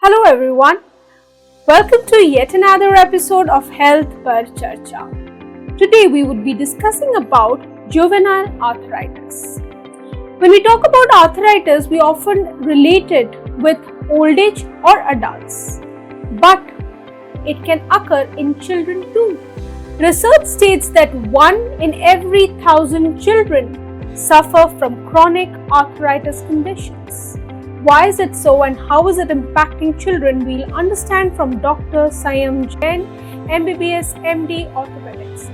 Hello everyone, welcome to yet another episode of Health Par Charcha. Today we would be discussing about juvenile arthritis. When we talk about arthritis, we often relate it with old age or adults, but it can occur in children too. Research states that 1 in every 1,000 children suffer from chronic arthritis conditions. Why is it so and how is it impacting children? We'll understand from Dr. Sayam Jain, MBBS, MD, Orthopedics.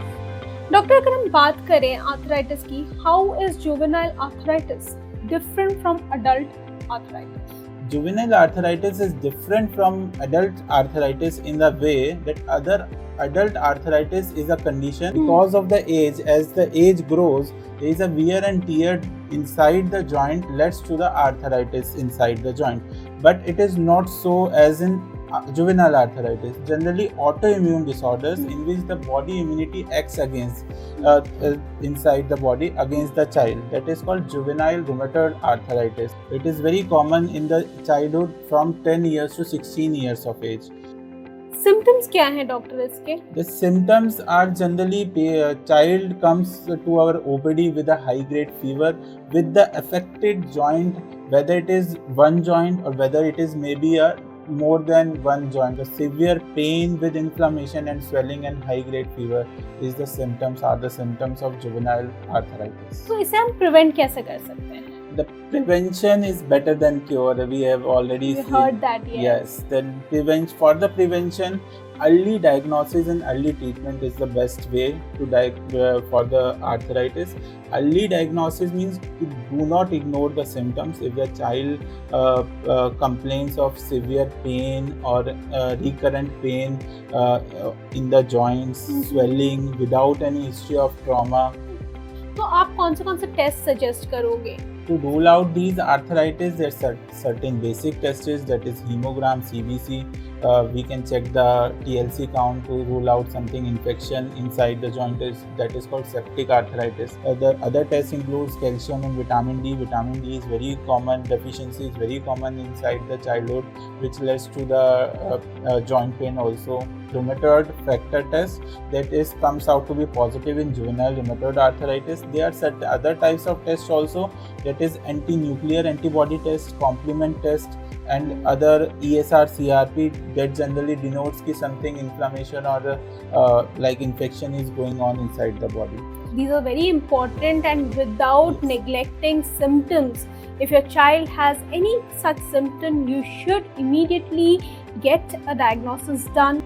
Doctor, अगर हम बात करें arthritis की, how is juvenile arthritis different from adult arthritis? Juvenile arthritis is different from adult arthritis in the way that adult arthritis is a condition because of the age. As the age grows, there is a wear and tear inside the joint leads to the arthritis inside the joint. But it is not so as in juvenile arthritis. Generally, autoimmune disorders in which the body immunity acts against inside the body against the child. That is called juvenile rheumatoid arthritis. It is very common in the childhood from 10 years to 16 years of age. Symptoms क्या हैं doctor इसके? The symptoms are generally child comes to our OPD with a high grade fever with the affected joint, whether it is one joint or whether it is maybe a more than one joint. The severe pain with inflammation and swelling and high grade fever is the symptoms of juvenile arthritis. तो इसे हम prevent कैसे कर सकते हैं? The prevention is better than cure. We have already heard that. Yes. Then for the prevention, early diagnosis and early treatment is the best way to for the arthritis. Early diagnosis means you do not ignore the symptoms. If the child complains of severe pain or recurrent pain in the joints, swelling without any history of trauma. तो आप कौन से test suggest करोगे? To rule out these arthritis, there are certain basic tests, that is hemogram, CBC. We can check the TLC count to rule out something infection inside the joint that is called septic arthritis. The other tests includes calcium and vitamin D. Vitamin D is very common, deficiency is very common inside the childhood, which leads to the joint pain also. Rheumatoid factor test that comes out to be positive in juvenile rheumatoid arthritis. There are certain other types of tests also, that is anti-nuclear antibody test, complement test, and other ESR CRP that generally denotes that something inflammation or like infection is going on inside the body. These are very important, and without neglecting symptoms. If your child has any such symptom, you should immediately get a diagnosis done.